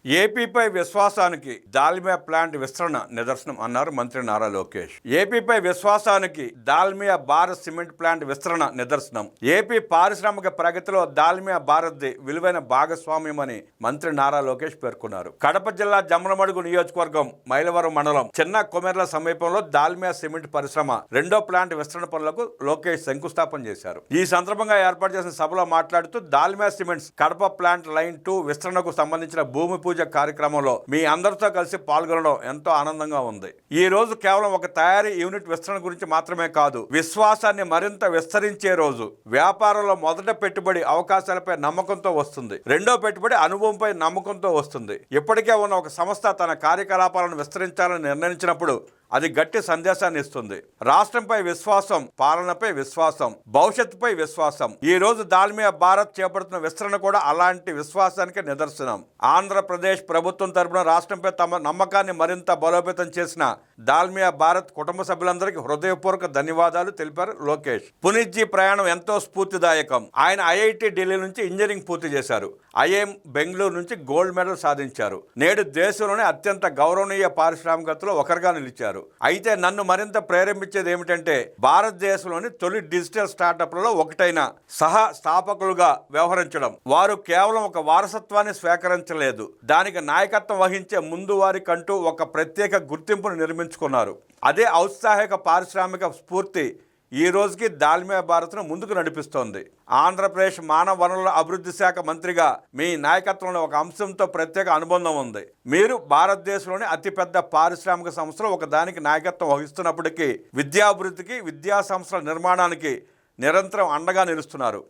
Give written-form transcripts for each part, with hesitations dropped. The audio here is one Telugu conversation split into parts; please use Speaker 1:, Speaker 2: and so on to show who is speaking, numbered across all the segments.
Speaker 1: ఏపీపై విశ్వాసానికి దాల్మియా ప్లాంట్ విస్తరణ నిదర్శనం అన్నారు మంత్రి నారా లోకేష్. ఏపీపై విశ్వాసానికి దాల్మియా భారత్ సిమెంట్ ప్లాంట్ విస్తరణ నిదర్శనం. ఏపీ పారిశ్రామిక ప్రగతిలో దాల్మియా భారత్ది విలువైన భాగస్వామ్యమని మంత్రి నారా లోకేష్ పేర్కొన్నారు. కడప జిల్లా జమ్మలమడుగు నియోజకవర్గం మైలవరం మండలం చిన్న కొమెర్ల సమీపంలో దాల్మియా సిమెంట్ పరిశ్రమ రెండో ప్లాంట్ విస్తరణ పనులకు లోకేష్ శంకుస్థాపన చేశారు. ఈ సందర్భంగా ఏర్పాటు చేసిన సభలో మాట్లాడుతూ Dalmia cements Kadapa plant line 2 విస్తరణకు సంబంధించిన భూమి పూజ కార్యక్రమంలో మీ అందరితో కలిసి పాల్గొనడం ఎంతో ఆనందంగా ఉంది. ఈ రోజు కేవలం ఒక తయారీ యూనిట్ విస్తరణ గురించి మాత్రమే కాదు, విశ్వాసాన్ని మరింత విస్తరించే రోజు. వ్యాపారంలో మొదట పెట్టుబడి అవకాశాలపై నమ్మకంతో వస్తుంది, రెండో పెట్టుబడి అనుభవంపై నమ్మకంతో వస్తుంది. ఇప్పటికే ఉన్న ఒక సంస్థ తన కార్యకలాపాలను విస్తరించాలని నిర్ణయించినప్పుడు అది గట్టి సందేశాన్ని ఇస్తుంది. రాష్ట్రంపై విశ్వాసం, పాలనపై విశ్వాసం, భవిష్యత్తుపై విశ్వాసం. ఈ రోజు దాల్మియా భారత్ చేపడుతున్న విస్తరణ కూడా అలాంటి విశ్వాసానికి నిదర్శనం. ఆంధ్రప్రదేశ్ ప్రభుత్వం తరపున రాష్ట్రంపై తమ నమ్మకాన్ని మరింత బలోపేతం చేసిన దాల్మియా భారత్ కుటుంబ సభ్యులందరికీ హృదయపూర్వక ధన్యవాదాలు తెలిపారు లోకేష్. పునీత్జీ ప్రయాణం ఎంతో స్ఫూర్తిదాయకం. ఆయన ఐఐటి ఢిల్లీ నుంచి ఇంజనీరింగ్ పూర్తి చేశారు. ఐఐఎం బెంగళూరు నుంచి గోల్డ్ మెడల్ సాధించారు. నేడు దేశంలోనే అత్యంత గౌరవనీయ పారిశ్రామికతలో ఒకరుగా నిలిచారు. అయితే నన్ను మరింత ప్రేరేపించేది ఏమిటంటే భారతదేశంలోని తొలి డిజిటల్ స్టార్టప్లలో ఒకటైన సహా స్థాపకులుగా వ్యవహరించడం. వారు కేవలం ఒక వారసత్వాన్ని స్వీకరించలేదు, దానికి నాయకత్వం వహించే ముందు వారికంటూ ఒక ప్రత్యేక గుర్తింపును నిర్మించుకున్నారు. అదే ఔత్సాహిక పారిశ్రామిక స్ఫూర్తి ఈ రోజుకి దాల్మియా భారత్ను ముందుకు నడిపిస్తోంది. ఆంధ్రప్రదేశ్ మానవ వనరుల అభివృద్ధి శాఖ మంత్రిగా మీ నాయకత్వంలో ఒక అంశంతో ప్రత్యేక అనుబంధం ఉంది. మీరు భారతదేశంలోని అతిపెద్ద పారిశ్రామిక సంస్థలో ఒకదానికి నాయకత్వం వహిస్తున్నప్పటికీ విద్యాభివృద్ధికి, విద్యా సంస్థల నిర్మాణానికి నిరంతరం అండగా నిలుస్తున్నారు.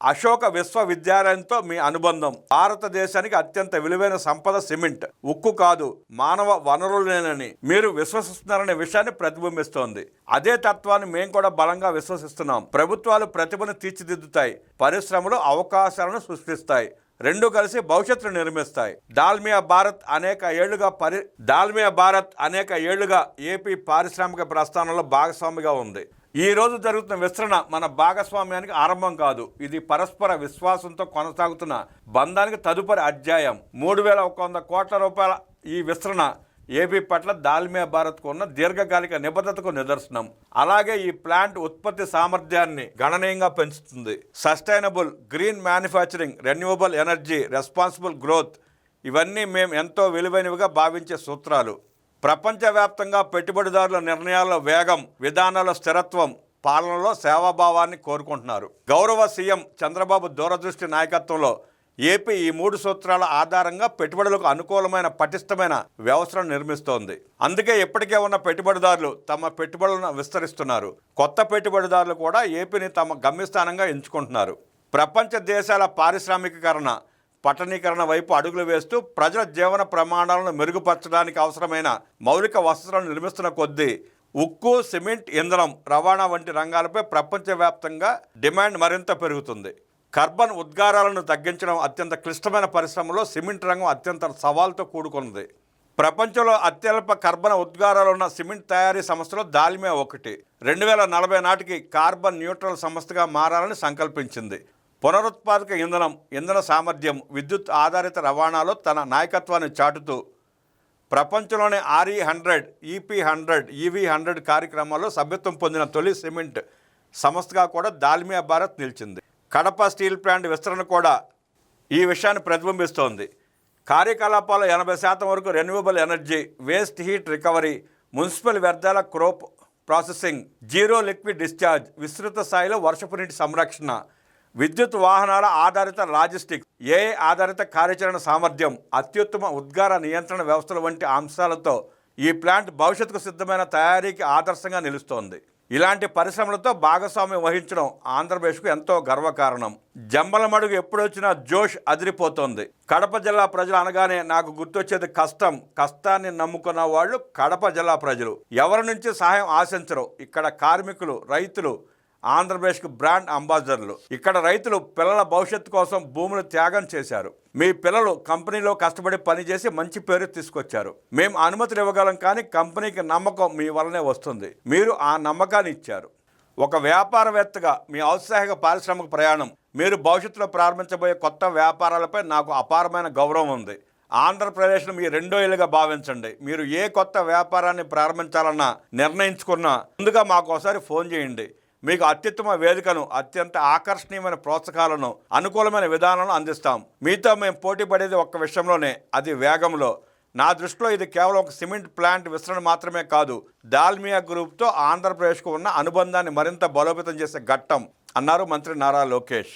Speaker 1: అశోక విశ్వవిద్యాలయంతో మీ అనుబంధం భారతదేశానికి అత్యంత విలువైన సంపద సిమెంట్, ఉక్కు కాదు, మానవ వనరులేనని మీరు విశ్వసిస్తున్నారనే విషయాన్ని ప్రతిబింబిస్తోంది. అదే తత్వాన్ని మేము కూడా బలంగా విశ్వసిస్తున్నాం. ప్రభుత్వాలు ప్రతిభను తీర్చిదిద్దుతాయి, పరిశ్రమలు అవకాశాలను సృష్టిస్తాయి, రెండు కలిసి భవిష్యత్తును నిర్మిస్తాయి. దాల్మియా భారత్ అనేక ఏళ్లుగా ఏపీ పారిశ్రామిక ప్రస్థానంలో భాగస్వామిగా ఉంది. ఈ రోజు జరుగుతున్న విస్తరణ మన భాగస్వామ్యానికి ఆరంభం కాదు, ఇది పరస్పర విశ్వాసంతో కొనసాగుతున్న బంధానికి తదుపరి అధ్యాయం. 3100 కోట్ల రూపాయల ఈ విస్తరణ ఏపీ పట్ల దాల్మియా భారత్కు ఉన్న దీర్ఘకాలిక నిబద్ధతకు నిదర్శనం. అలాగే ఈ ప్లాంట్ ఉత్పత్తి సామర్థ్యాన్ని గణనీయంగా పెంచుతుంది. Sustainable, green manufacturing, renewable energy, responsible growth, ఇవన్నీ మేము ఎంతో విలువైనవిగా భావించే సూత్రాలు. ప్రపంచవ్యాప్తంగా పెట్టుబడిదారుల నిర్ణయాల్లో వేగం, విధానాల్లో స్థిరత్వం, పాలనలో సేవాభావాన్ని కోరుకుంటున్నారు. గౌరవ సీఎం చంద్రబాబు దూరదృష్టి నాయకత్వంలో ఏపీ ఈ 3 సూత్రాల ఆధారంగా పెట్టుబడులకు అనుకూలమైన పటిష్టమైన వ్యవస్థను నిర్మిస్తోంది. అందుకే ఇప్పటికే ఉన్న పెట్టుబడిదారులు తమ పెట్టుబడులను విస్తరిస్తున్నారు. కొత్త పెట్టుబడిదారులు కూడా ఏపీని తమ గమ్యస్థానంగా ఎంచుకుంటున్నారు. ప్రపంచ దేశాల పారిశ్రామికీకరణ, పట్టణీకరణ వైపు అడుగులు వేస్తూ ప్రజల జీవన ప్రమాణాలను మెరుగుపరచడానికి అవసరమైన మౌలిక వసతులను నిర్మిస్తున్న కొద్దీ ఉక్కు, సిమెంట్, ఇంధనం, రవాణా వంటి రంగాలపై ప్రపంచవ్యాప్తంగా డిమాండ్ మరింత పెరుగుతుంది. కార్బన్ ఉద్గారాలను తగ్గించడం అత్యంత క్లిష్టమైన పరిశ్రమలో సిమెంట్ రంగం అత్యంత సవాల్తో కూడుకున్నది. ప్రపంచంలో అత్యల్ప కర్బన ఉద్గారాలు ఉన్న సిమెంట్ తయారీ సంస్థలో దాల్మియా ఒకటి. 2040 నాటికి కార్బన్ న్యూట్రల్ సంస్థగా మారాలని సంకల్పించింది. పునరుత్పాదక ఇంధనం, ఇంధన సామర్థ్యం, విద్యుత్ ఆధారిత రవాణాలో తన నాయకత్వాన్ని చాటుతూ ప్రపంచంలోనే RE100, EP100, EV100 కార్యక్రమాల్లో సభ్యత్వం పొందిన తొలి సిమెంట్ సంస్థగా కూడా దాల్మియా భారత్ నిలిచింది. కడప స్టీల్ ప్లాంట్ విస్తరణ కూడా ఈ విషయాన్ని ప్రతిబింబిస్తోంది. కార్యకలాపాల 80% వరకు renewable energy, waste heat recovery, municipal వ్యర్థాల crop processing, zero liquid discharge, విస్తృత స్థాయిలో వర్షపు నీటి సంరక్షణ, విద్యుత్ వాహనాల ఆధారిత లాజిస్టిక్స్, AI ఆధారిత కార్యాచరణ సామర్థ్యం, అత్యుత్తమ ఉద్గార నియంత్రణ వ్యవస్థల వంటి అంశాలతో ఈ ప్లాంట్ భవిష్యత్తుకు సిద్ధమైన తయారీకి ఆదర్శంగా నిలుస్తోంది. ఇలాంటి పరిశ్రమలతో భాగస్వామ్యం వహించడం ఆంధ్రప్రదేశ్కు ఎంతో గర్వకారణం. జమ్మలమడుగు ఎప్పుడొచ్చినా జోష్ అదిరిపోతోంది. కడప జిల్లా ప్రజలు అనగానే నాకు గుర్తొచ్చేది కష్టం. కష్టాన్ని నమ్ముకున్న వాళ్ళు కడప జిల్లా ప్రజలు. ఎవరి నుంచి సహాయం ఆశించరు. ఇక్కడ కార్మికులు, రైతులు ఆంధ్రప్రదేశ్కు బ్రాండ్ అంబాసిడర్లు. ఇక్కడ రైతులు పిల్లల భవిష్యత్తు కోసం భూములు త్యాగం చేశారు. మీ పిల్లలు కంపెనీలో కష్టపడి పనిచేసి మంచి పేరు తీసుకొచ్చారు. మేము అనుమతులు ఇవ్వగలం, కానీ కంపెనీకి నమ్మకం మీ వల్లనే వస్తుంది. మీరు ఆ నమ్మకాన్ని ఇచ్చారు. ఒక వ్యాపారవేత్తగా మీ ఔత్సాహిక పారిశ్రామిక ప్రయాణం, మీరు భవిష్యత్తులో ప్రారంభించబోయే కొత్త వ్యాపారాలపై నాకు అపారమైన గౌరవం ఉంది. ఆంధ్రప్రదేశ్ను మీ రెండో ఇల్లుగా భావించండి. మీరు ఏ కొత్త వ్యాపారాన్ని ప్రారంభించాలన్నా నిర్ణయించుకున్నా ముందుగా మాకు ఒకసారి ఫోన్ చేయండి. మీకు అత్యుత్తమ వేదికను, అత్యంత ఆకర్షణీయమైన ప్రోత్సాహాలను, అనుకూలమైన విధానాలను అందిస్తాం. మీతో మేము పోటీ పడేది ఒక్క విషయంలోనే, అది వేగంలో. నా దృష్టిలో ఇది కేవలం ఒక సిమెంట్ ప్లాంట్ విస్తరణ మాత్రమే కాదు, దాల్మియా గ్రూప్తో ఆంధ్రప్రదేశ్కు ఉన్న అనుబంధాన్ని మరింత బలోపేతం చేసే ఘట్టం అన్నారు మంత్రి నారా లోకేష్.